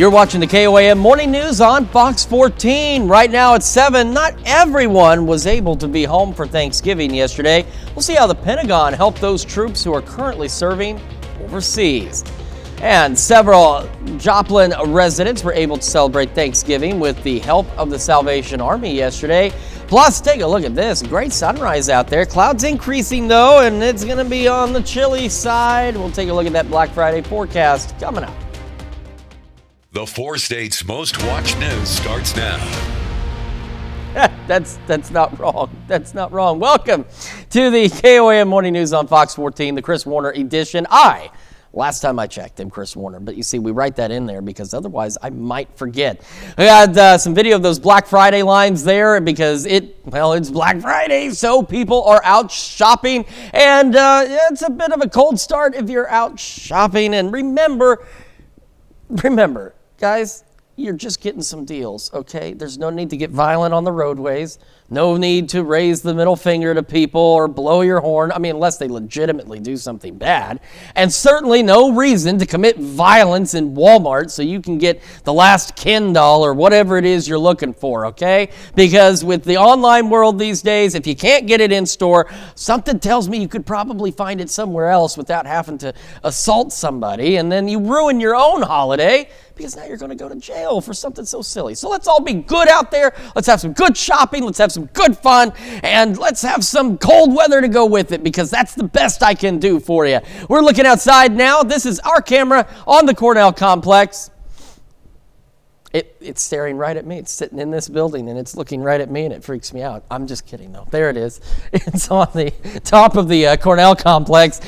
You're watching the KOAM Morning News on Fox 14. Right now it's 7. Not everyone was able to be home for Thanksgiving yesterday. We'll see how the Pentagon helped those troops who are currently serving overseas. And several Joplin residents were able to celebrate Thanksgiving with the help of the Salvation Army yesterday. Plus, take a look at this. Great sunrise out there. Clouds increasing though, and it's going to be on the chilly side. We'll take a look at that Black Friday forecast coming up. The 4 states' most watched news starts now. That's not wrong. That's not wrong. Welcome to the KOAM Morning News on Fox 14, the Chris Warner edition. Last time I checked, I'm Chris Warner, but you see, we write that in there because otherwise I might forget. We had some video of those Black Friday lines there because it's Black Friday, so people are out shopping, and it's a bit of a cold start if you're out shopping. And remember, guys, you're just getting some deals, okay? There's no need to get violent on the roadways. No need to raise the middle finger to people or blow your horn. I mean, unless they legitimately do something bad. And certainly no reason to commit violence in Walmart so you can get the last Ken doll or whatever it is you're looking for, okay? Because with the online world these days, if you can't get it in store, something tells me you could probably find it somewhere else without having to assault somebody. And then you ruin your own holiday because now you're going to go to jail for something so silly. So let's all be good out there. Let's have some good shopping. Let's have some good fun. And let's have some cold weather to go with it because that's the best I can do for you. We're looking outside now. This is our camera on the Cornell complex. It's staring right at me. It's sitting in this building, and it's looking right at me, and it freaks me out. I'm just kidding, though. There it is. It's on the top of the Cornell complex.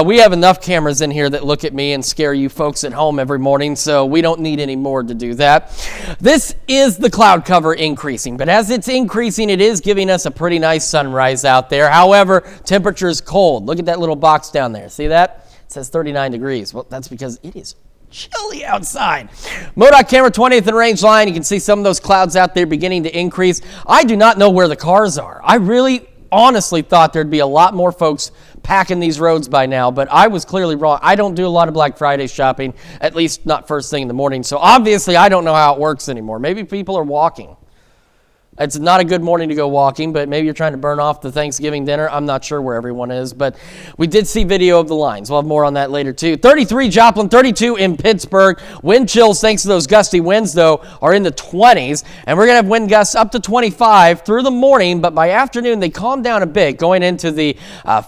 We have enough cameras in here that look at me and scare you folks at home every morning, so we don't need any more to do that. This is the cloud cover increasing, but as it's increasing, it is giving us a pretty nice sunrise out there. However, temperature is cold. Look at that little box down there. See that? It says 39 degrees. Well, that's because it is chilly outside. MoDOT camera 20th and range line. You can see some of those clouds out there beginning to increase. I do not know where the cars are. I really honestly thought there'd be a lot more folks packing these roads by now, but I was clearly wrong. I don't do a lot of Black Friday shopping, at least not first thing in the morning. So obviously I don't know how it works anymore. Maybe people are walking. It's not a good morning to go walking, but maybe you're trying to burn off the Thanksgiving dinner. I'm not sure where everyone is, but we did see video of the lines. We'll have more on that later, too. 33 Joplin, 32 in Pittsburgh. Wind chills, thanks to those gusty winds, though, are in the 20s, and we're going to have wind gusts up to 25 through the morning, but by afternoon, they calm down a bit, going into the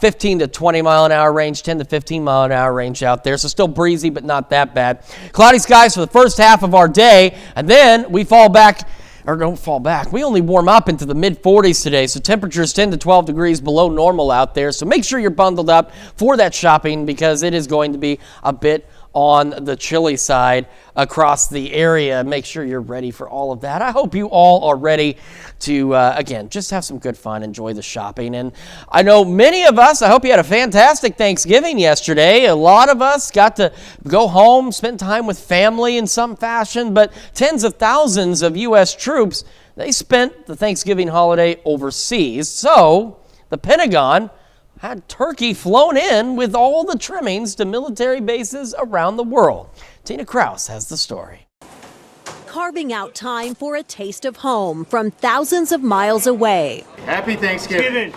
15 to 20 mile an hour range, 10 to 15 mile an hour range out there, so still breezy, but not that bad. Cloudy skies for the first half of our day, and then we don't fall back. We only warm up into the mid-40s today, so temperatures 10 to 12 degrees below normal out there. So make sure you're bundled up for that shopping because it is going to be a bit on the chilly side across the area. Make sure you're ready for all of that. I hope you all are ready to, again, just have some good fun, enjoy the shopping. And I know many of us, I hope you had a fantastic Thanksgiving yesterday. A lot of us got to go home, spend time with family in some fashion, but tens of thousands of U.S. troops, they spent the Thanksgiving holiday overseas. So the Pentagon had turkey flown in with all the trimmings to military bases around the world. Tina Kraus has the story. Carving out time for a taste of home from thousands of miles away. Happy Thanksgiving.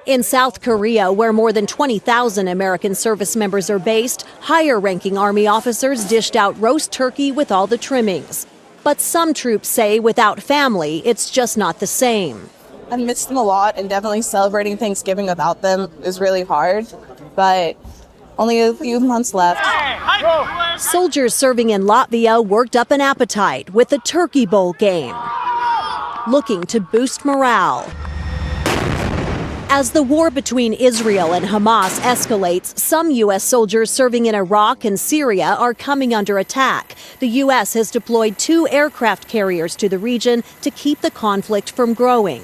In South Korea, where more than 20,000 American service members are based, higher-ranking Army officers dished out roast turkey with all the trimmings. But some troops say without family, it's just not the same. I miss them a lot, and definitely celebrating Thanksgiving without them is really hard, but only a few months left. Soldiers serving in Latvia worked up an appetite with the Turkey Bowl game, looking to boost morale. As the war between Israel and Hamas escalates, some U.S. soldiers serving in Iraq and Syria are coming under attack. The U.S. has deployed 2 aircraft carriers to the region to keep the conflict from growing.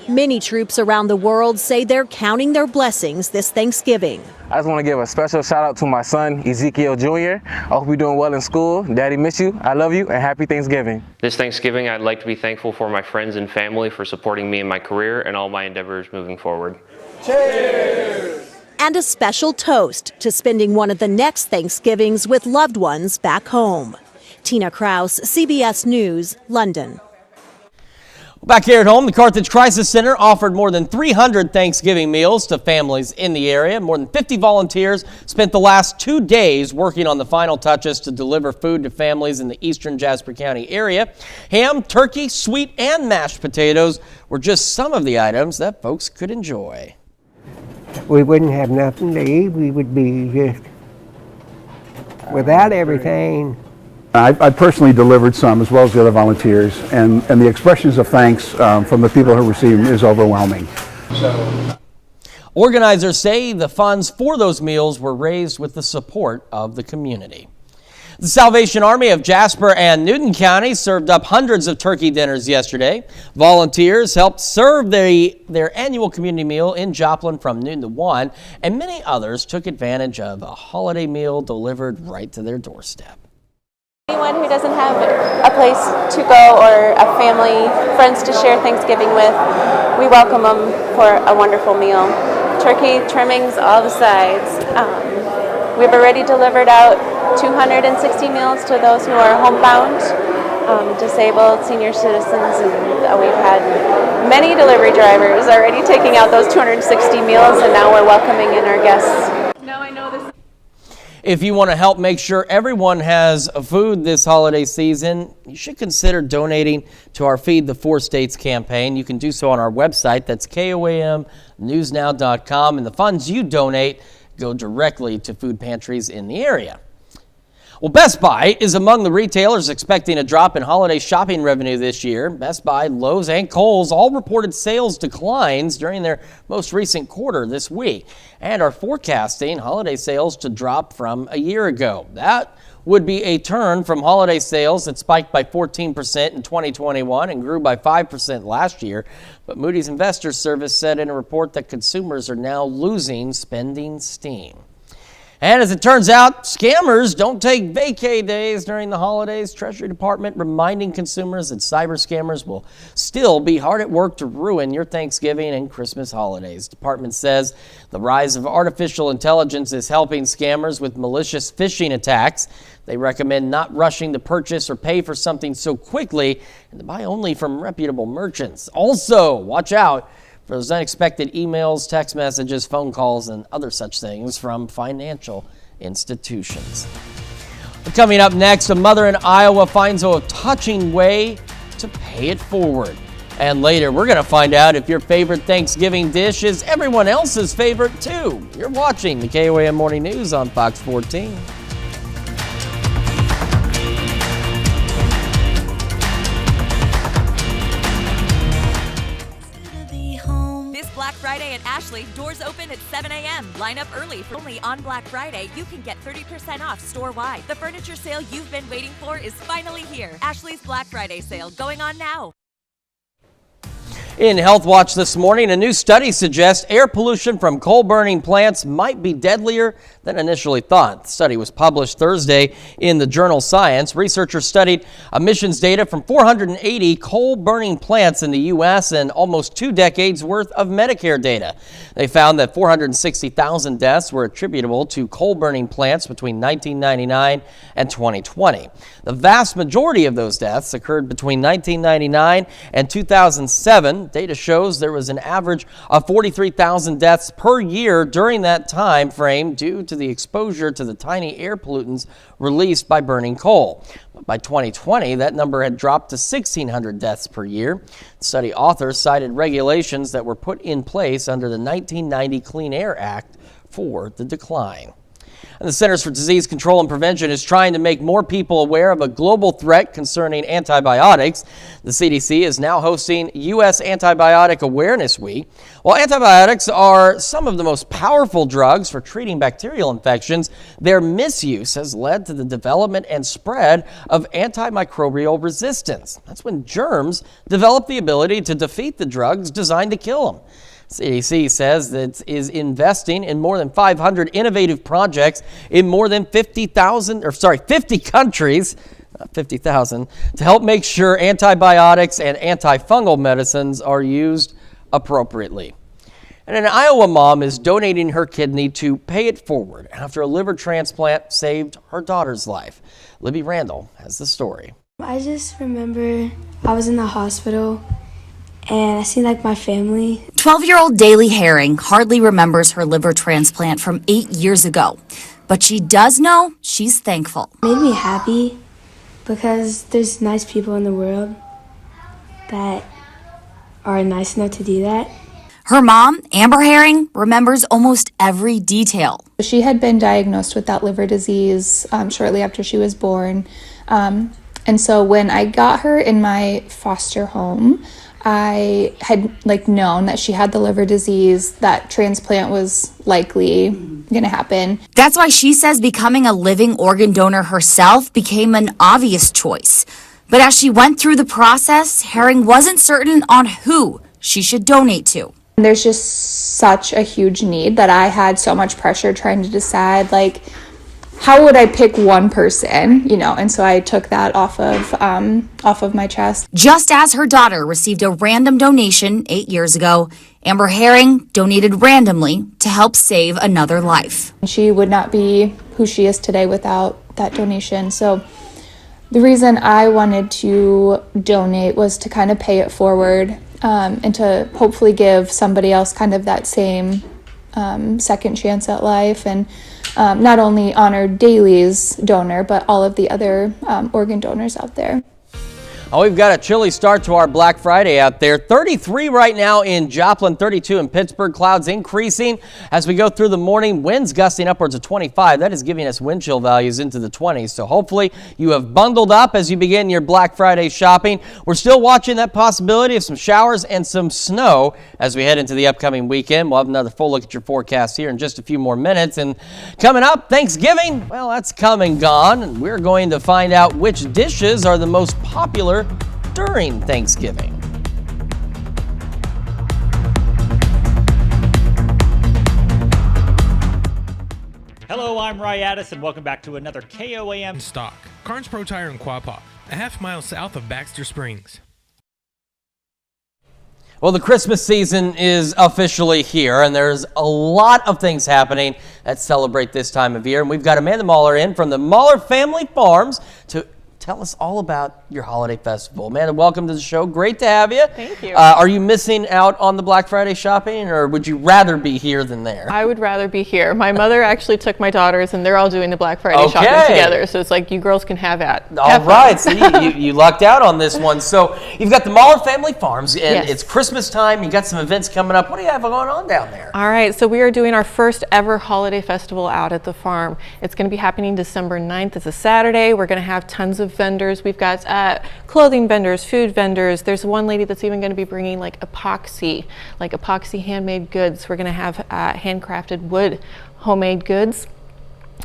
Many troops around the world say they're counting their blessings this Thanksgiving. I just want to give a special shout out to my son, Ezekiel Jr. I hope you're doing well in school. Daddy miss you. I love you and happy Thanksgiving. This Thanksgiving, I'd like to be thankful for my friends and family for supporting me in my career and all my endeavors moving forward. Cheers! and a special toast to spending one of the next Thanksgivings with loved ones back home. Tina Kraus, CBS News, London. Back here at home, the Carthage Crisis Center offered more than 300 Thanksgiving meals to families in the area. More than 50 volunteers spent the last 2 days working on the final touches to deliver food to families in the eastern Jasper County area. Ham, turkey, sweet, and mashed potatoes were just some of the items that folks could enjoy. We wouldn't have nothing to eat. We would be just without everything. I personally delivered some, as well as the other volunteers, and the expressions of thanks from the people who received them is overwhelming. Organizers say the funds for those meals were raised with the support of the community. The Salvation Army of Jasper and Newton County served up hundreds of turkey dinners yesterday. Volunteers helped serve their annual community meal in Joplin from noon to 1, and many others took advantage of a holiday meal delivered right to their doorstep. Anyone who doesn't have a place to go or a family, friends to share Thanksgiving with, we welcome them for a wonderful meal. Turkey, trimmings, all the sides. We've already delivered out 260 meals to those who are homebound, disabled, senior citizens, and we've had many delivery drivers already taking out those 260 meals, and now we're welcoming in our guests. Now I know this. If you want to help make sure everyone has food this holiday season, you should consider donating to our Feed the Four States campaign. You can do so on our website. That's KOAMnewsnow.com, and the funds you donate go directly to food pantries in the area. Well, Best Buy is among the retailers expecting a drop in holiday shopping revenue this year. Best Buy, Lowe's, and Kohl's all reported sales declines during their most recent quarter this week and are forecasting holiday sales to drop from a year ago. That would be a turn from holiday sales that spiked by 14% in 2021 and grew by 5% last year. But Moody's Investors Service said in a report that consumers are now losing spending steam. And as it turns out, scammers don't take vacay days during the holidays. Treasury Department reminding consumers that cyber scammers will still be hard at work to ruin your Thanksgiving and Christmas holidays. Department says the rise of artificial intelligence is helping scammers with malicious phishing attacks. They recommend not rushing to purchase or pay for something so quickly and to buy only from reputable merchants. Also, watch out for those unexpected emails, text messages, phone calls, and other such things from financial institutions. Coming up next, a mother in Iowa finds a touching way to pay it forward. And later, we're going to find out if your favorite Thanksgiving dish is everyone else's favorite, too. You're watching the KOAM Morning News on Fox 14. Black Friday at Ashley. Doors open at 7 a.m. Line up early. Only on Black Friday, you can get 30% off store-wide. The furniture sale you've been waiting for is finally here. Ashley's Black Friday sale going on now. In Health Watch this morning, a new study suggests air pollution from coal-burning plants might be deadlier than initially thought. The study was published Thursday in the journal Science. Researchers studied emissions data from 480 coal-burning plants in the U.S. and almost 2 decades worth of Medicare data. They found that 460,000 deaths were attributable to coal-burning plants between 1999 and 2020. The vast majority of those deaths occurred between 1999 and 2007. Data shows there was an average of 43,000 deaths per year during that time frame due to the exposure to the tiny air pollutants released by burning coal. But by 2020, that number had dropped to 1,600 deaths per year. The study authors cited regulations that were put in place under the 1990 Clean Air Act for the decline. And the Centers for Disease Control and Prevention is trying to make more people aware of a global threat concerning antibiotics. The CDC is now hosting U.S. Antibiotic Awareness Week. While antibiotics are some of the most powerful drugs for treating bacterial infections, their misuse has led to the development and spread of antimicrobial resistance. That's when germs develop the ability to defeat the drugs designed to kill them. CDC says that it is investing in more than 500 innovative projects in more than 50 countries, not 50,000, to help make sure antibiotics and antifungal medicines are used appropriately. And an Iowa mom is donating her kidney to pay it forward after a liver transplant saved her daughter's life. Libby Randall has the story. I just remember I was in the hospital and I seen like my family. 12-year-old Daly Herring hardly remembers her liver transplant from 8 years ago, but she does know she's thankful. It made me happy because there's nice people in the world that are nice enough to do that. Her mom, Amber Herring, remembers almost every detail. She had been diagnosed with that liver disease shortly after she was born. And so when I got her in my foster home, I had known that she had the liver disease, that transplant was likely going to happen. That's why she says becoming a living organ donor herself became an obvious choice. But as she went through the process, Herring wasn't certain on who she should donate to. There's just such a huge need that I had so much pressure trying to decide, how would I pick one person, and so I took that off of my chest. Just as her daughter received a random donation 8 years ago, Amber Herring donated randomly to help save another life. She would not be who she is today without that donation. So the reason I wanted to donate was to kind of pay it forward, and to hopefully give somebody else kind of that same second chance at life, and not only honor Daly's donor, but all of the other organ donors out there. Oh, we've got a chilly start to our Black Friday out there. 33 right now in Joplin, 32 in Pittsburgh. Clouds increasing as we go through the morning. Winds gusting upwards of 25. That is giving us wind chill values into the 20s. So hopefully you have bundled up as you begin your Black Friday shopping. We're still watching that possibility of some showers and some snow as we head into the upcoming weekend. We'll have another full look at your forecast here in just a few more minutes. And coming up, Thanksgiving, well, that's come and gone. And we're going to find out which dishes are the most popular during Thanksgiving. Hello, I'm Ryatis, and welcome back to another KOAM Stock. Carnes Pro Tire in Quapaw, a half-mile south of Baxter Springs. Well, the Christmas season is officially here, and there's a lot of things happening that celebrate this time of year. And we've got Amanda Mahler in from the Mahler Family Farms to tell us all about your holiday festival. Amanda, welcome to the show. Great to have you. Thank you. Are you missing out on the Black Friday shopping, or would you rather be here than there? I would rather be here. My mother actually took my daughters, and they're all doing the Black Friday shopping together. So it's like, you girls can have at. All right. See, you lucked out on this one. So you've got the Mahler Family Farms, and Yes. It's Christmas time. You got some events coming up. What do you have going on down there? All right, so we are doing our first ever holiday festival out at the farm. It's going to be happening December 9th. It's a Saturday. We're going to have tons of vendors. We've got clothing vendors, food vendors. There's one lady that's even going to be bringing epoxy handmade goods. We're going to have handcrafted wood homemade goods,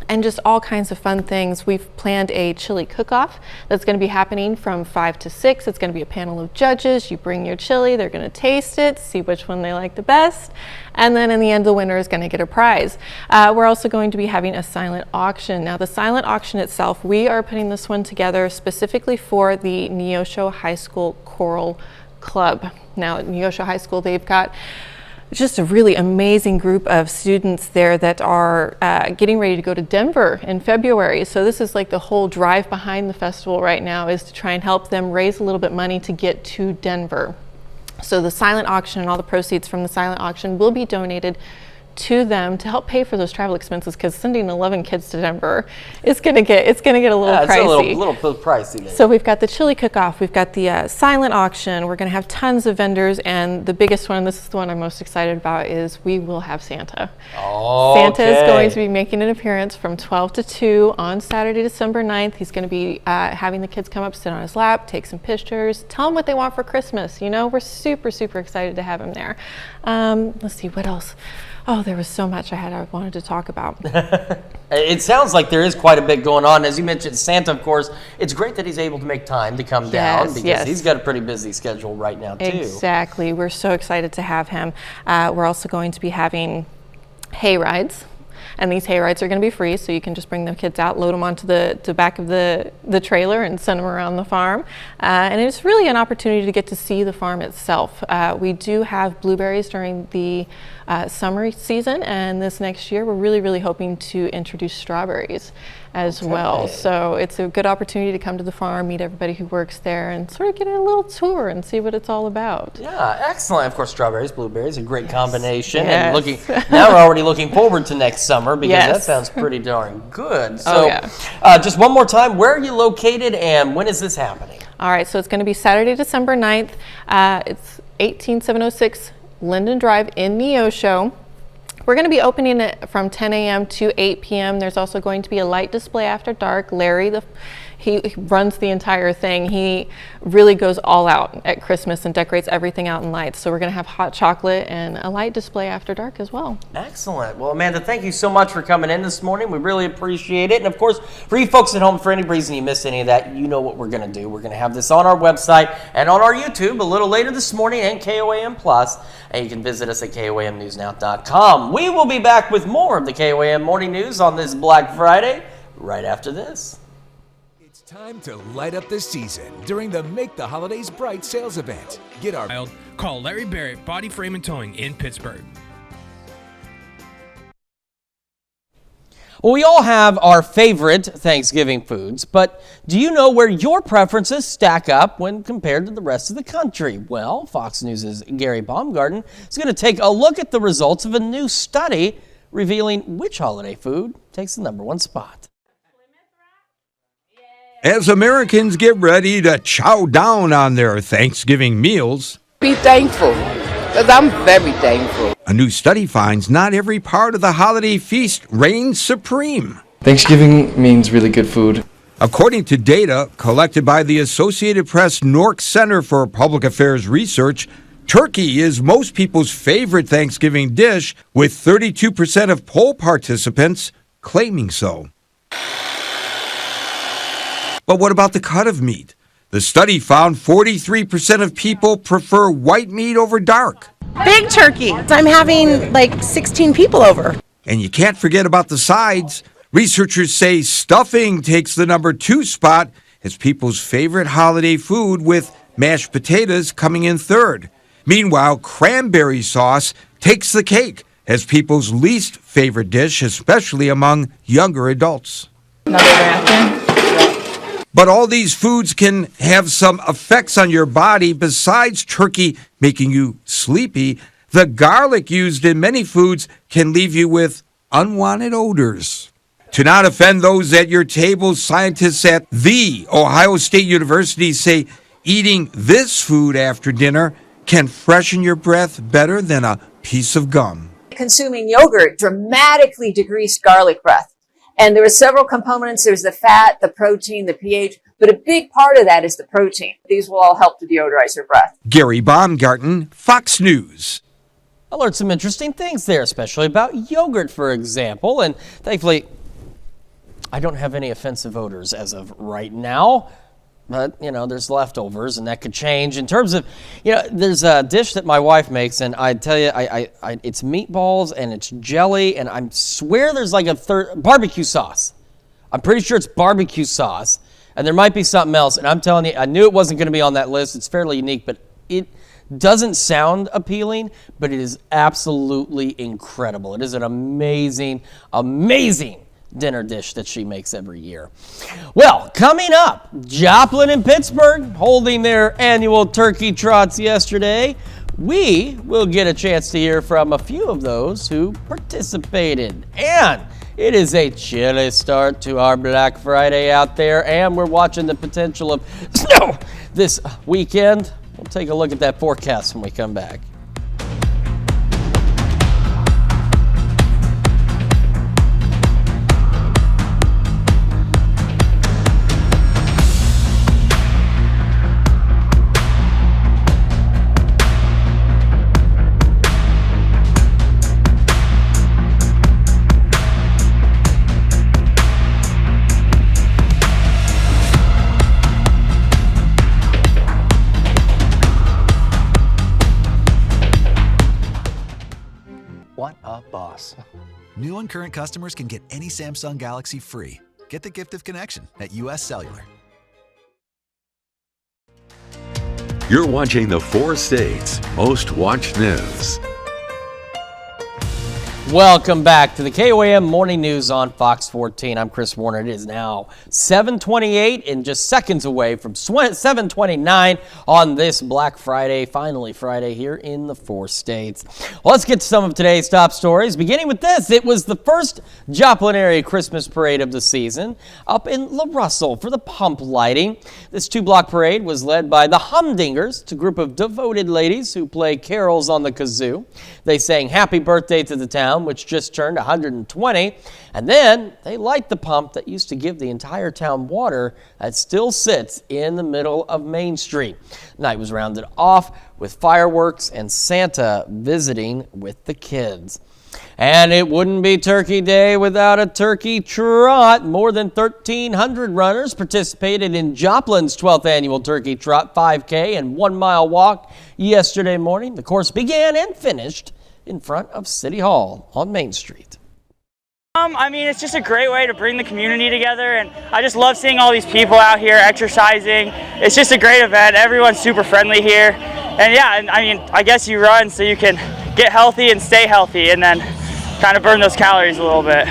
and just all kinds of fun things. We've planned a chili cook-off that's going to be happening from 5 to 6. It's going to be a panel of judges. You bring your chili, they're going to taste it, see which one they like the best, and then in the end, the winner is going to get a prize. We're also going to be having a silent auction. Now, the silent auction itself, we are putting this one together specifically for the Neosho High School Choral Club. Now, at Neosho High School, they've got just a really amazing group of students there that are getting ready to go to Denver in February. So this is like the whole drive behind the festival right now, is to try and help them raise a little bit of money to get to Denver. So the silent auction and all the proceeds from the silent auction will be donated to them to help pay for those travel expenses, because sending 11 kids to Denver is going to get a little pricey. It's a little pricey there. So we've got the chili cook-off, we've got the silent auction, we're going to have tons of vendors, and the biggest one, this is the one I'm most excited about, is we will have Santa. Oh, Santa is going to be making an appearance from 12 to 2 on Saturday, December 9th. He's going to be having the kids come up, sit on his lap, take some pictures, tell them what they want for Christmas. You know, we're super, super excited to have him there. Let's see, what else? Oh, there was so much I wanted to talk about. It sounds like there is quite a bit going on. As you mentioned, Santa, of course, it's great that he's able to make time to come down, because he's got a pretty busy schedule right now, too. Exactly. We're so excited to have him. We're also going to be having hay rides. And these hay rides are going to be free, so you can just bring the kids out, load them onto the back of the trailer and send them around the farm. And it's really an opportunity to get to see the farm itself. We do have blueberries during the summer season, and this next year we're really hoping to introduce strawberries as well. So it's a good opportunity to come to the farm, meet everybody who works there, and sort of get a little tour and see what it's all about. Yeah, excellent. Of course, strawberries, blueberries, a great combination. Yes. And now we're already looking forward to next summer because that sounds pretty darn good. So, just one more time, where are you located and when is this happening? All right, so it's going to be Saturday, December 9th. It's 18706 Linden Drive in Neosho. We're going to be opening it from 10 a.m. to 8 p.m. There's also going to be a light display after dark. Larry, he runs the entire thing. He really goes all out at Christmas and decorates everything out in lights. So we're going to have hot chocolate and a light display after dark as well. Excellent. Well, Amanda, thank you so much for coming in this morning. We really appreciate it. And of course, for you folks at home, for any reason you missed any of that, you know what we're going to do. We're going to have this on our website and on our YouTube a little later this morning and KOAM Plus. And you can visit us at KOAMNewsNow.com. We will be back with more of the KOAM Morning News on this Black Friday right after this. It's time to light up the season during the Make the Holidays Bright sales event. Get our Call Larry Barrett Body Frame and Towing in Pittsburgh. Well, we all have our favorite Thanksgiving foods, but do you know where your preferences stack up when compared to the rest of the country? Well, Fox News' Gary Baumgarten is going to take a look at the results of a new study revealing which holiday food takes the #1 spot. As Americans get ready to chow down on their Thanksgiving meals, be thankful, because I'm very thankful. A new study finds not every part of the holiday feast reigns supreme. Thanksgiving means really good food. According to data collected by the Associated Press Nork Center for Public Affairs Research, turkey is most people's favorite Thanksgiving dish, with 32% of poll participants claiming so. But what about the cut of meat? The study found 43% of people prefer white meat over dark. Big turkey. I'm having like 16 people over. And you can't forget about the sides. Researchers say stuffing takes the #2 spot as people's favorite holiday food, with mashed potatoes coming in third. Meanwhile, cranberry sauce takes the cake as people's least favorite dish, especially among younger adults. Another napkin. But all these foods can have some effects on your body besides turkey making you sleepy. The garlic used in many foods can leave you with unwanted odors. To not offend those at your table, scientists at The Ohio State University say eating this food after dinner can freshen your breath better than a piece of gum. Consuming yogurt dramatically decreased garlic breath. And there are several components. There's the fat, the protein, the pH, but a big part of that is the protein. These will all help to deodorize your breath. Gary Baumgarten, Fox News. I learned some interesting things there, especially about yogurt, for example. And thankfully, I don't have any offensive odors as of right now. But, there's leftovers, and that could change. In terms of, there's a dish that my wife makes, and I tell you, it's meatballs, and it's jelly, and I swear there's like a third, barbecue sauce. I'm pretty sure it's barbecue sauce, and there might be something else. And I'm telling you, I knew it wasn't going to be on that list. It's fairly unique, but it doesn't sound appealing, but it is absolutely incredible. It is an amazing, amazing dinner dish that she makes every year. Well, coming up, Joplin and Pittsburgh holding their annual turkey trots yesterday. We will get a chance to hear from a few of those who participated. And it is a chilly start to our Black Friday out there, and we're watching the potential of snow this weekend. We'll take a look at that forecast when we come back. boss. New and current customers can get any Samsung Galaxy free. Get the gift of connection at US Cellular. You're watching the 4 States Most Watched News. Welcome back to the KOAM Morning News on Fox 14. I'm Chris Warner. It is now 7:28 and just seconds away from 7:29 on this Black Friday, finally Friday here in the 4 states. Well, let's get to some of today's top stories, beginning with this. It was the first Joplin area Christmas parade of the season up in La Russell for the pump lighting. This 2-block parade was led by the Humdingers, it's a group of devoted ladies who play carols on the kazoo. They sang happy birthday to the town, which just turned 120, and then they light the pump that used to give the entire town water that still sits in the middle of Main Street. The night was rounded off with fireworks and Santa visiting with the kids. And it wouldn't be Turkey Day without a turkey trot. More than 1,300 runners participated in Joplin's 12th annual Turkey Trot 5K and 1-mile walk yesterday morning. The course began and finished in front of City Hall on Main Street. I mean, it's just a great way to bring the community together, and I just love seeing all these people out here exercising. It's just a great event. Everyone's super friendly here. And yeah, I mean, I guess you run so you can get healthy and stay healthy and then kind of burn those calories a little bit.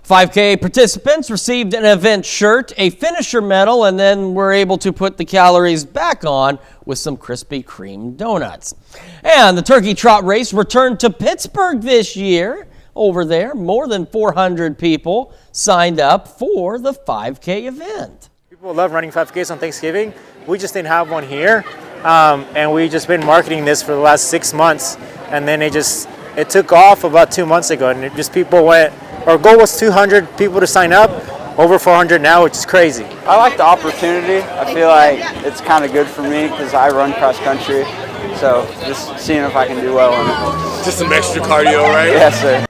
5K participants received an event shirt, a finisher medal, and then were able to put the calories back on with some Krispy Kreme donuts. And the Turkey Trot race returned to Pittsburgh this year. Over there, more than 400 people signed up for the 5K event. People love running 5Ks on Thanksgiving. We just didn't have one here, and we just been marketing this for the last 6 months, and then it took off about 2 months ago, and people went. Our goal was 200 people to sign up, over 400 now, which is crazy. I like the opportunity. I feel like it's kind of good for me because I run cross country, so just seeing if I can do well in it. Just some extra cardio, right? Yes, sir.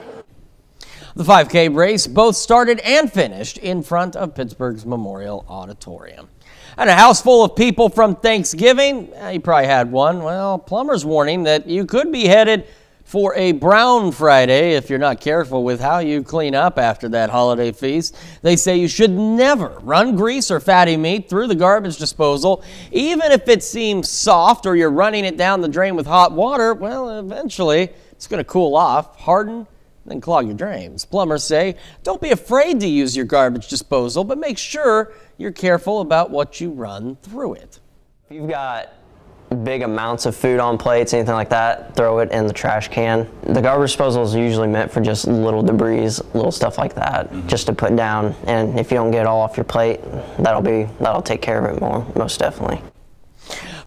The 5K race both started and finished in front of Pittsburgh's Memorial Auditorium. And a house full of people from Thanksgiving, you probably had one. Well, plumbers warning that you could be headed for a Brown Friday if you're not careful with how you clean up after that holiday feast. They say you should never run grease or fatty meat through the garbage disposal. Even if it seems soft or you're running it down the drain with hot water, well, eventually it's going to cool off, harden, then clog your drains. Plumbers say don't be afraid to use your garbage disposal, but make sure you're careful about what you run through it. If you've got big amounts of food on plates, anything like that, throw it in the trash can. The garbage disposal is usually meant for just little debris, little stuff like that, just to put down. And if you don't get it all off your plate, that'll take care of it most definitely.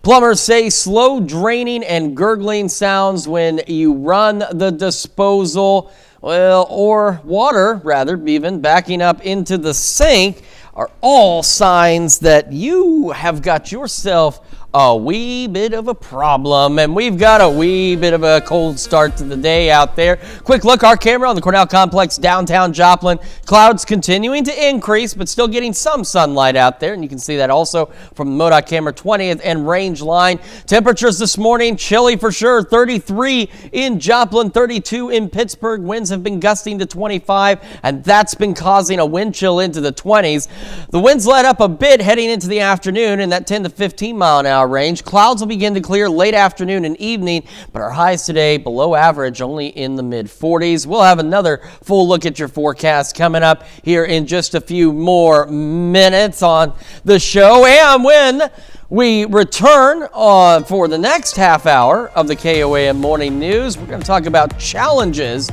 Plumbers say slow draining and gurgling sounds when you run the disposal, or water, rather, even backing up into the sink, are all signs that you have got yourself a wee bit of a problem, and we've got a wee bit of a cold start to the day out there. Quick look, our camera on the Cornell Complex, downtown Joplin. Clouds continuing to increase, but still getting some sunlight out there, and you can see that also from the MoDOT camera 20th and range line. Temperatures this morning, chilly for sure, 33 in Joplin, 32 in Pittsburgh. Winds have been gusting to 25, and that's been causing a wind chill into the 20s. The winds let up a bit heading into the afternoon in that 10 to 15 mile an hour range. Clouds will begin to clear late afternoon and evening, but our highs today below average, only in the mid 40s. We'll have another full look at your forecast coming up here in just a few more minutes on the show. And when we return for the next half hour of the KOAM Morning News, we're going to talk about challenges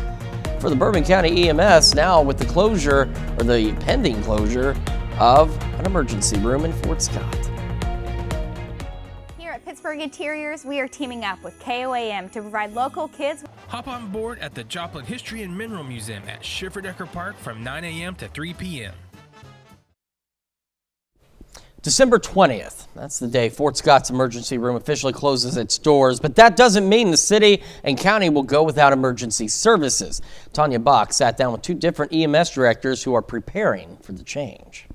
for the Bourbon County EMS now with the closure, or the pending closure, of an emergency room in Fort Scott. Here at Pittsburgh Interiors, we are teaming up with KOAM to provide local kids. Hop on board at the Joplin History and Mineral Museum at Schifferdecker Park from 9 a.m. to 3 p.m. December 20th, that's the day Fort Scott's emergency room officially closes its doors, but that doesn't mean the city and county will go without emergency services. Tanya Bach sat down with two different EMS directors who are preparing for the change.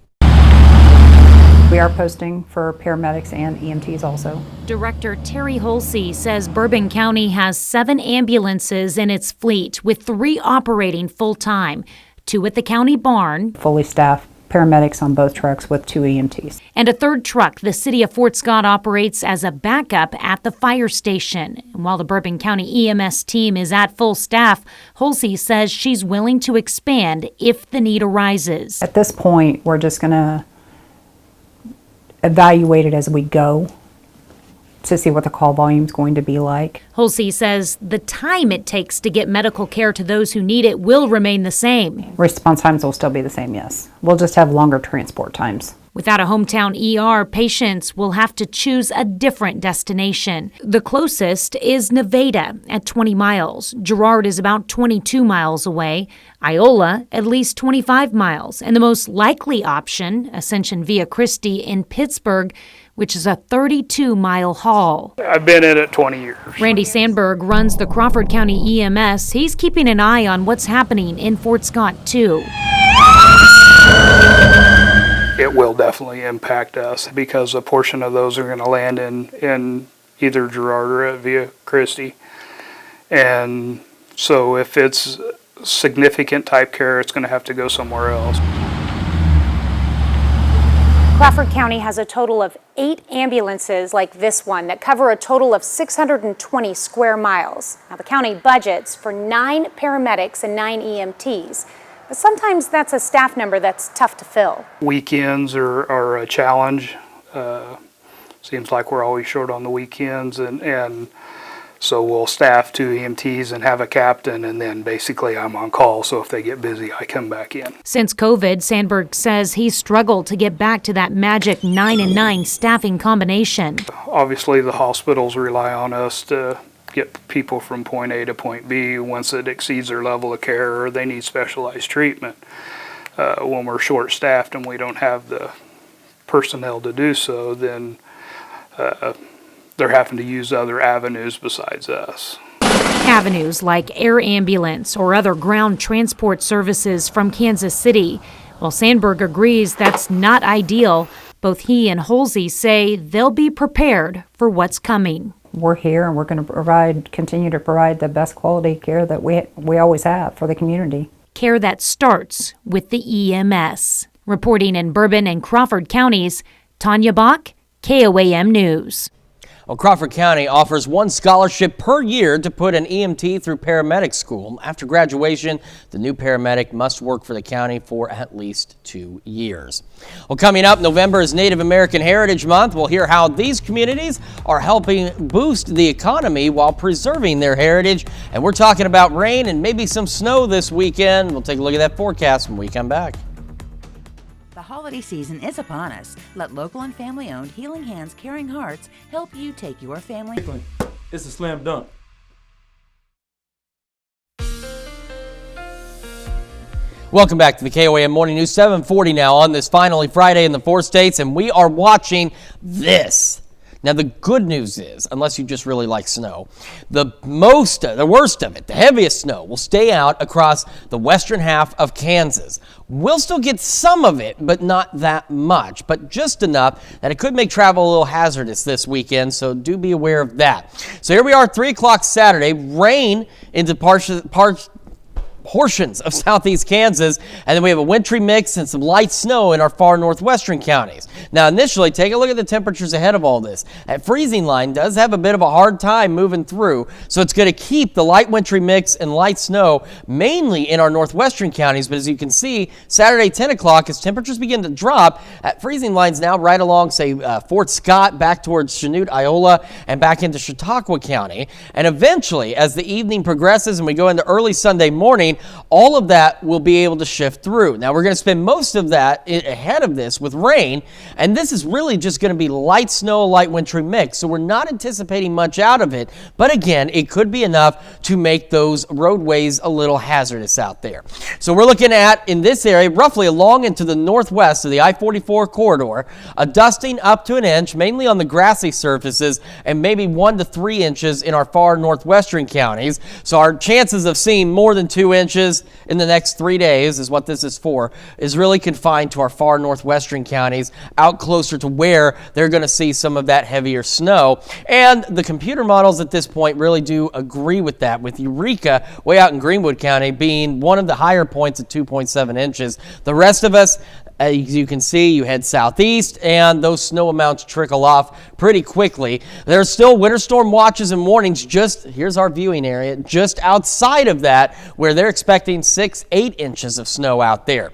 We are posting for paramedics and EMTs also. Director Terry Holsey says Bourbon County has 7 ambulances in its fleet, with 3 operating full-time, 2 at the county barn, Fully staffed paramedics on both trucks with 2 EMTs. and a 3rd truck the city of Fort Scott operates as a backup at the fire station. And while the Bourbon County EMS team is at full staff, Holsey says she's willing to expand if the need arises. At this point, we're just going to evaluate it as we go to see what the call volume is going to be like. Holsey says the time it takes to get medical care to those who need it will remain the same. Response times will still be the same, yes. We'll just have longer transport times. Without a hometown ER, patients will have to choose a different destination. The closest is Nevada at 20 miles. Girard is about 22 miles away. Iola at least 25 miles. And the most likely option, Ascension Via Christi in Pittsburgh, which is a 32-mile haul. I've been in it 20 years. Randy Sandberg runs the Crawford County EMS. He's keeping an eye on what's happening in Fort Scott, too. It will definitely impact us because a portion of those are going to land in either Girard or at Via Christi. And so if it's significant type care, it's going to have to go somewhere else. Crawford County has a total of 8 ambulances like this one that cover a total of 620 square miles. Now, the county budgets for 9 paramedics and 9 EMTs, but sometimes that's a staff number that's tough to fill. Weekends are a challenge. Seems like we're always short on the weekends, and so we'll staff 2 EMTs and have a captain, and then basically I'm on call, so if they get busy, I come back in. Since COVID, Sandberg says he's struggled to get back to that magic 9 and 9 staffing combination. Obviously, the hospitals rely on us to get people from point A to point B once it exceeds their level of care or they need specialized treatment. When we're short-staffed and we don't have the personnel to do so, then they're having to use other avenues besides us. Avenues like air ambulance or other ground transport services from Kansas City. While Sandberg agrees that's not ideal, both he and Holsey say they'll be prepared for what's coming. We're here and we're going to continue to provide the best quality care that we always have for the community. Care that starts with the EMS. Reporting in Bourbon and Crawford counties, Tanya Bach, KOAM News. Well, Crawford County offers 1 scholarship per year to put an EMT through paramedic school. After graduation, the new paramedic must work for the county for at least 2 years. Well, coming up, November is Native American Heritage Month. We'll hear how these communities are helping boost the economy while preserving their heritage. And we're talking about rain and maybe some snow this weekend. We'll take a look at that forecast when we come back. The holiday season is upon us. Let local and family-owned Healing Hands Caring Hearts help you take your family. It's a slam dunk. Welcome back to the KOAM Morning News. 7:40 now on this finally Friday in the 4 states, and we are watching this. Now, the good news is, unless you just really like snow, the worst of it, the heaviest snow, will stay out across the western half of Kansas. We'll still get some of it, but not that much, but just enough that it could make travel a little hazardous this weekend, so do be aware of that. So here we are, 3 o'clock Saturday, rain into portions of southeast Kansas, and then we have a wintry mix and some light snow in our far northwestern counties. Now, initially, take a look at the temperatures ahead of all this. That freezing line does have a bit of a hard time moving through, so it's going to keep the light wintry mix and light snow mainly in our northwestern counties. But as you can see, Saturday 10 o'clock, as temperatures begin to drop, that freezing line's now right along, say, Fort Scott, back towards Chanute, Iola, and back into Chautauqua County. And eventually, as the evening progresses and we go into early Sunday morning, all of that will be able to shift through. Now, we're going to spend most of that ahead of this with rain, and this is really just going to be light snow, light wintry mix, so we're not anticipating much out of it. But again, it could be enough to make those roadways a little hazardous out there. So we're looking at, in this area, roughly along into the northwest of the I-44 corridor, a dusting up to an inch, mainly on the grassy surfaces, and maybe 1 to 3 inches in our far northwestern counties. So our chances of seeing more than 2 inches inches in the next 3 days is what this is for, is really confined to our far northwestern counties, out closer to where they're going to see some of that heavier snow. And the computer models at this point really do agree with that, with Eureka way out in Greenwood County being one of the higher points at 2.7 inches. The rest of us, as you can see, you head southeast and those snow amounts trickle off pretty quickly. There's still winter storm watches and warnings here's our viewing area, just outside of that, where they're expecting 6-8 inches of snow out there.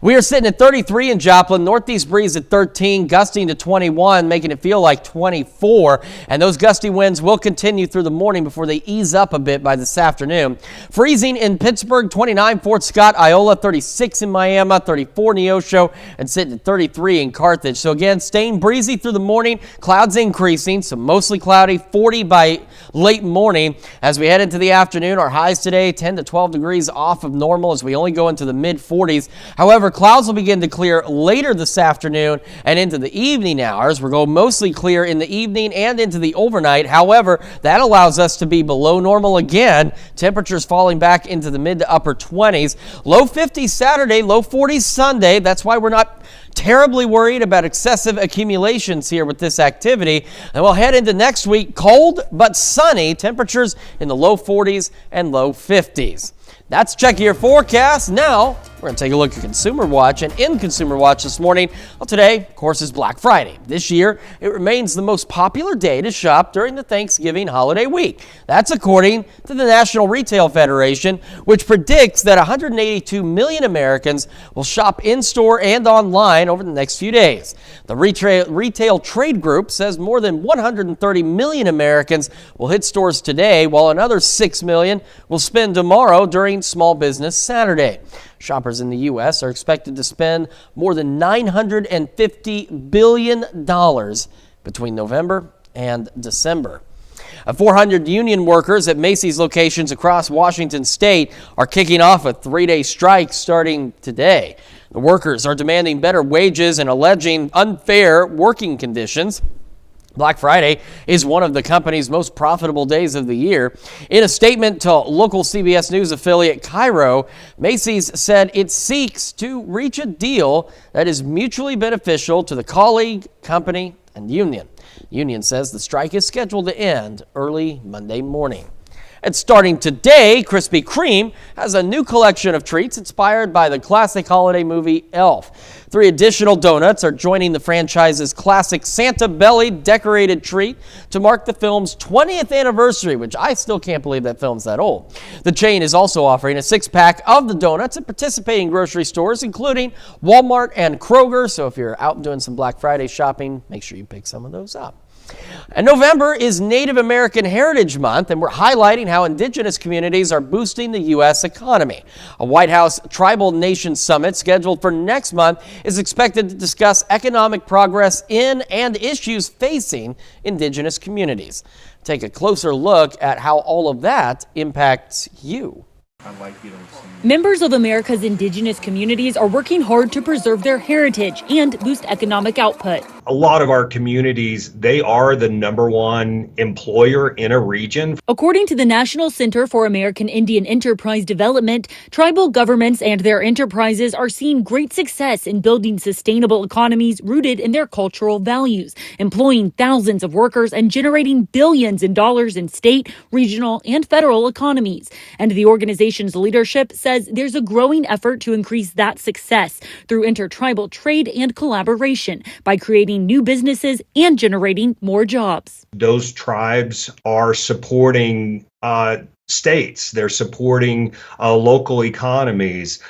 We are sitting at 33 in Joplin, northeast breeze at 13, gusting to 21, making it feel like 24. And those gusty winds will continue through the morning before they ease up a bit by this afternoon. Freezing in Pittsburgh, 29, Fort Scott, Iola, 36 in Miami, 34 Neosho, and sitting at 33 in Carthage. So again, staying breezy through the morning, clouds increasing, so mostly cloudy, 40 by late morning. As we head into the afternoon, our highs today 10 to 12 degrees off of normal as we only go into the mid 40s. However, clouds will begin to clear later this afternoon and into the evening hours. We're going mostly clear in the evening and into the overnight. However, that allows us to be below normal again. Temperatures falling back into the mid to upper 20s. Low 50s Saturday, low 40s Sunday. That's why we're not terribly worried about excessive accumulations here with this activity. And we'll head into next week, cold but sunny, temperatures in the low 40s and low 50s. That's Check Your Forecast. Now, we're going to take a look at Consumer Watch. And in Consumer Watch this morning, well, today, of course, is Black Friday. This year, it remains the most popular day to shop during the Thanksgiving holiday week. That's according to the National Retail Federation, which predicts that 182 million Americans will shop in-store and online over the next few days. The Retail Trade Group says more than 130 million Americans will hit stores today, while another 6 million will spend tomorrow during Small Business Saturday. Shoppers in the U.S. are expected to spend more than $950 billion between November and December. 400 union workers at Macy's locations across Washington state are kicking off a 3-day strike starting today. The workers are demanding better wages and alleging unfair working conditions. Black Friday is one of the company's most profitable days of the year. In a statement to local CBS News affiliate Cairo, Macy's said it seeks to reach a deal that is mutually beneficial to the colleague, company, and union. The union says the strike is scheduled to end early Monday morning. And starting today, Krispy Kreme has a new collection of treats inspired by the classic holiday movie Elf. 3 additional donuts are joining the franchise's classic Santa Belly decorated treat to mark the film's 20th anniversary, which I still can't believe that film's that old. The chain is also offering a 6-pack of the donuts at participating grocery stores, including Walmart and Kroger. So if you're out doing some Black Friday shopping, make sure you pick some of those up. And November is Native American Heritage Month, and we're highlighting how indigenous communities are boosting the U.S. economy. A White House Tribal Nation Summit scheduled for next month is expected to discuss economic progress in and issues facing indigenous communities. Take a closer look at how all of that impacts you. Members of America's indigenous communities are working hard to preserve their heritage and boost economic output. A lot of our communities, they are the #1 employer in a region. According to the National Center for American Indian Enterprise Development, tribal governments and their enterprises are seeing great success in building sustainable economies rooted in their cultural values, employing thousands of workers and generating billions in dollars in state, regional, and federal economies. And the organization's leadership says there's a growing effort to increase that success through intertribal trade and collaboration by creating new businesses and generating more jobs. Those tribes are supporting states. They're supporting local economies.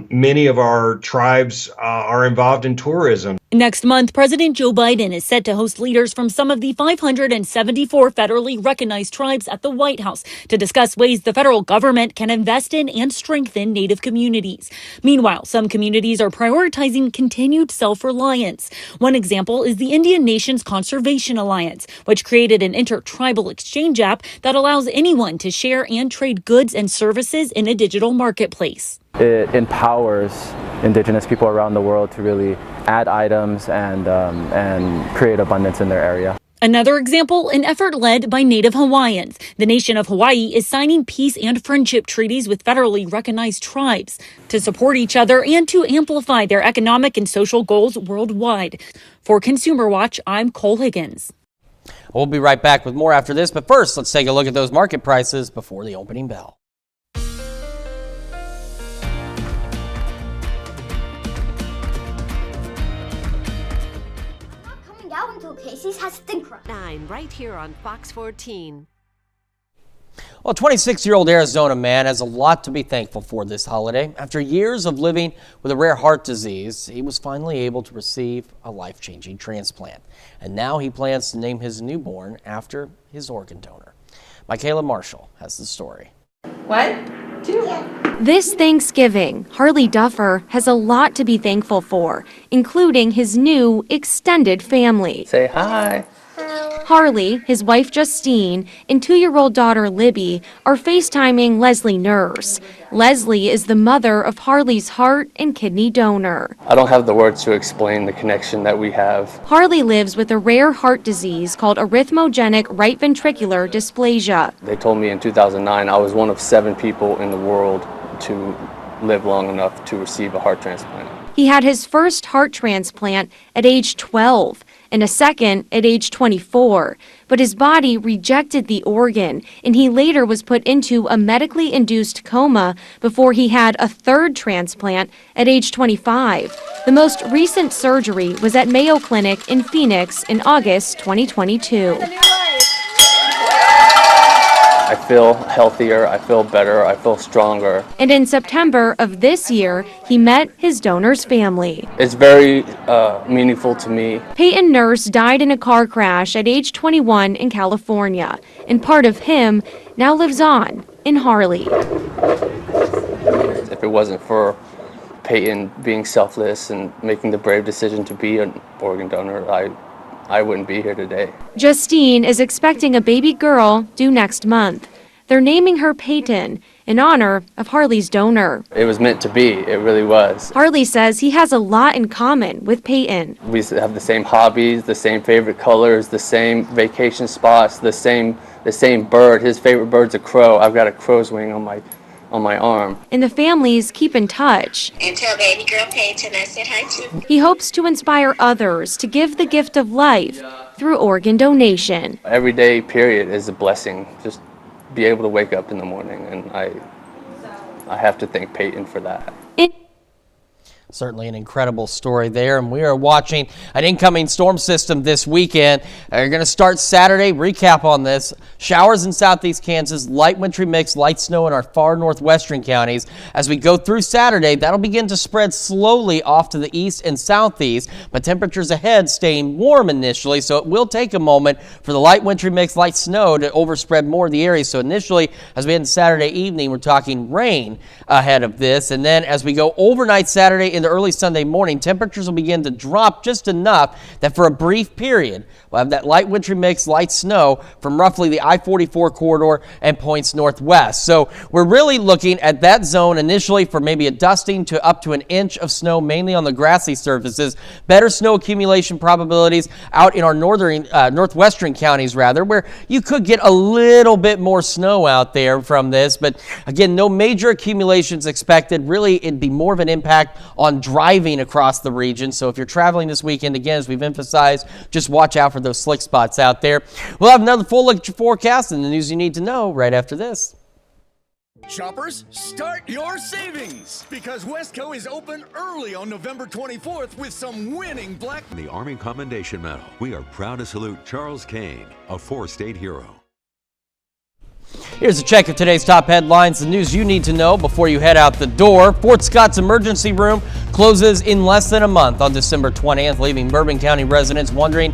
Many of our tribes are involved in tourism. Next month, President Joe Biden is set to host leaders from some of the 574 federally recognized tribes at the White House to discuss ways the federal government can invest in and strengthen Native communities. Meanwhile, some communities are prioritizing continued self-reliance. One example is the Indian Nations Conservation Alliance, which created an intertribal exchange app that allows anyone to share and trade goods and services in a digital marketplace. It empowers indigenous people around the world to really add items and create abundance in their area. Another example, an effort led by Native Hawaiians. The nation of Hawaii is signing peace and friendship treaties with federally recognized tribes to support each other and to amplify their economic and social goals worldwide. For Consumer Watch, I'm Cole Higgins. We'll be right back with more after this, but first, let's take a look at those market prices before the opening bell. Out until Casey's has Think Right. 9 right here on Fox 14. Well, a 26-year-old Arizona man has a lot to be thankful for this holiday. After years of living with a rare heart disease, he was finally able to receive a life-changing transplant. And now he plans to name his newborn after his organ donor. Michaela Marshall has the story. 1, 2. This Thanksgiving, Harley Duffer has a lot to be thankful for, including his new extended family. Say hi. Harley, his wife Justine, and 2-year-old daughter Libby are FaceTiming Leslie Nurse. Leslie is the mother of Harley's heart and kidney donor. I don't have the words to explain the connection that we have. Harley lives with a rare heart disease called arrhythmogenic right ventricular dysplasia. They told me in 2009 I was one of 7 people in the world to live long enough to receive a heart transplant. He had his first heart transplant at age 12 and a second at age 24, but his body rejected the organ, and he later was put into a medically induced coma before he had a third transplant at age 25. The most recent surgery was at Mayo Clinic in Phoenix in August 2022. I feel healthier, I feel better, I feel stronger. And in September of this year, he met his donor's family. It's very meaningful to me. Peyton Nurse died in a car crash at age 21 in California, and part of him now lives on in Harley. If it wasn't for Peyton being selfless and making the brave decision to be an organ donor, I wouldn't be here today. Justine is expecting a baby girl due next month. They're naming her Peyton in honor of Harley's donor. It was meant to be, it really was. Harley says he has a lot in common with Peyton. We have the same hobbies, the same favorite colors, the same vacation spots, the same bird. His favorite bird's a crow. I've got a crow's wing on my arm. And the families keep in touch. And tell baby girl Peyton I said hi too. He hopes to inspire others to give the gift of life through organ donation. Every day, period, is a blessing. Just be able to wake up in the morning, and I have to thank Peyton for that. Certainly an incredible story there, and we are watching an incoming storm system this weekend. You're going to start Saturday. Recap on this. Showers in southeast Kansas, light wintry mix, light snow in our far northwestern counties. As we go through Saturday, that'll begin to spread slowly off to the east and southeast, but temperatures ahead staying warm initially, so it will take a moment for the light wintry mix, light snow to overspread more of the area. So initially, as we head into Saturday evening, we're talking rain ahead of this, and then as we go overnight Saturday into early Sunday morning, temperatures will begin to drop just enough that for a brief period, we'll have that light wintry mix, light snow from roughly the I-44 corridor and points northwest. So we're really looking at that zone initially for maybe a dusting to up to an inch of snow, mainly on the grassy surfaces. Better snow accumulation probabilities out in our northwestern counties, rather, where you could get a little bit more snow out there from this. But again, no major accumulations expected. Really, it'd be more of an impact on driving across the region. So if you're traveling this weekend, again, as we've emphasized, just watch out for those slick spots out there. We'll have another full look at your forecast and the news you need to know right after this. Shoppers, start your savings because Westco is open early on November 24th with some winning Black. The Army Commendation Medal. We are proud to salute Charles Kane, a 4-state hero. Here's a check of today's top headlines, the news you need to know before you head out the door. Fort Scott's emergency room closes in less than a month on December 20th, leaving Bourbon County residents wondering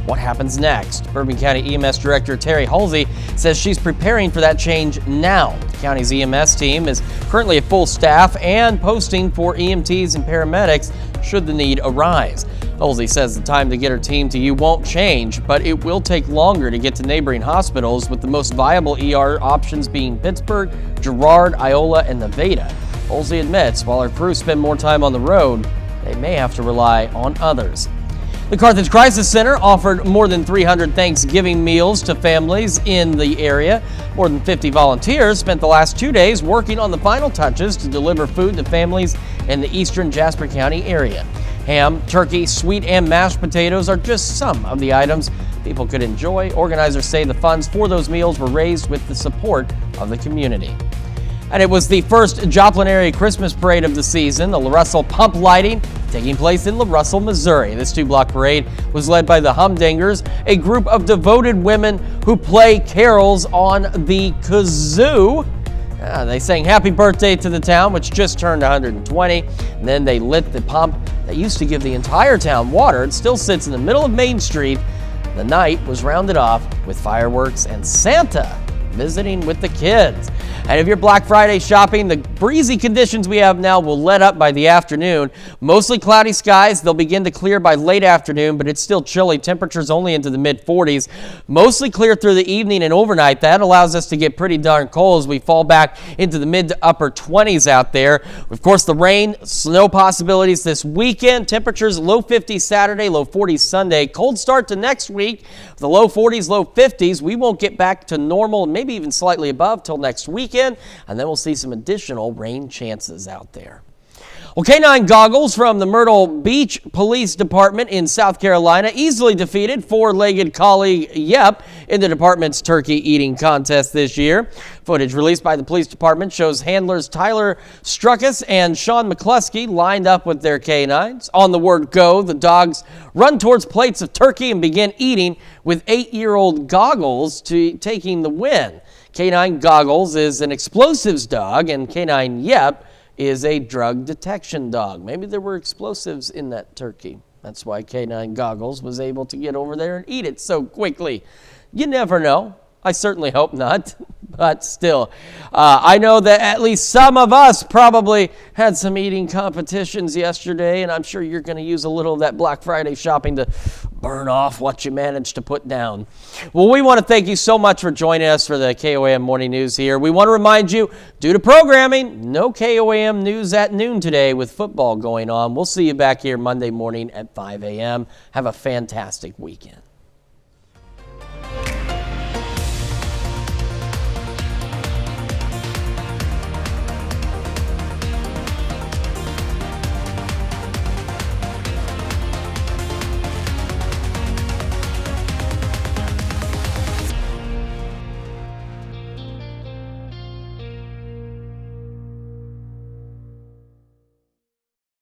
what happens next. Bourbon County EMS Director Terry Halsey says she's preparing for that change now. The county's EMS team is currently at full staff and posting for EMTs and paramedics should the need arise. Halsey says the time to get her team to you won't change, but it will take longer to get to neighboring hospitals, with the most viable ER options being Pittsburgh, Girard, Iola, and Nevada. Halsey admits while her crew spend more time on the road, they may have to rely on others. The Carthage Crisis Center offered more than 300 Thanksgiving meals to families in the area. More than 50 volunteers spent the last 2 days working on the final touches to deliver food to families in the eastern Jasper County area. Ham, turkey, sweet and mashed potatoes are just some of the items people could enjoy. Organizers say the funds for those meals were raised with the support of the community. And it was the first Joplin area Christmas parade of the season, the La Russell Pump Lighting, taking place in La Russell, Missouri. This 2-block parade was led by the Humdingers, a group of devoted women who play carols on the kazoo. They sang happy birthday to the town, which just turned 120, and then they lit the pump that used to give the entire town water. It still sits in the middle of Main Street. The night was rounded off with fireworks and Santa visiting with the kids. And if you're Black Friday shopping, the breezy conditions we have now will let up by the afternoon. Mostly cloudy skies. They'll begin to clear by late afternoon, but it's still chilly. Temperatures only into the mid-40s. Mostly clear through the evening and overnight. That allows us to get pretty darn cold as we fall back into the mid to upper 20s out there. Of course, the rain, snow possibilities this weekend. Temperatures low 50s Saturday, low 40s Sunday. Cold start to next week. The low 40s, low 50s. We won't get back to normal, maybe even slightly above, till next weekend, and then we'll see some additional rain chances out there. Well, K9 Goggles from the Myrtle Beach Police Department in South Carolina easily defeated four-legged collie Yep in the department's turkey eating contest this year. Footage released by the police department shows handlers Tyler Struckus and Sean McCluskey lined up with their canines. On the word go, the dogs run towards plates of turkey and begin eating, with 8-year-old Goggles taking the win. K9 Goggles is an explosives dog, and K9 Yep is a drug detection dog. Maybe there were explosives in that turkey. That's why K9 Goggles was able to get over there and eat it so quickly. You never know. I certainly hope not, but still. I know that at least some of us probably had some eating competitions yesterday, and I'm sure you're going to use a little of that Black Friday shopping to burn off what you managed to put down. Well, we want to thank you so much for joining us for the KOAM Morning News here. We want to remind you, due to programming, no KOAM news at noon today with football going on. We'll see you back here Monday morning at 5 a.m. Have a fantastic weekend.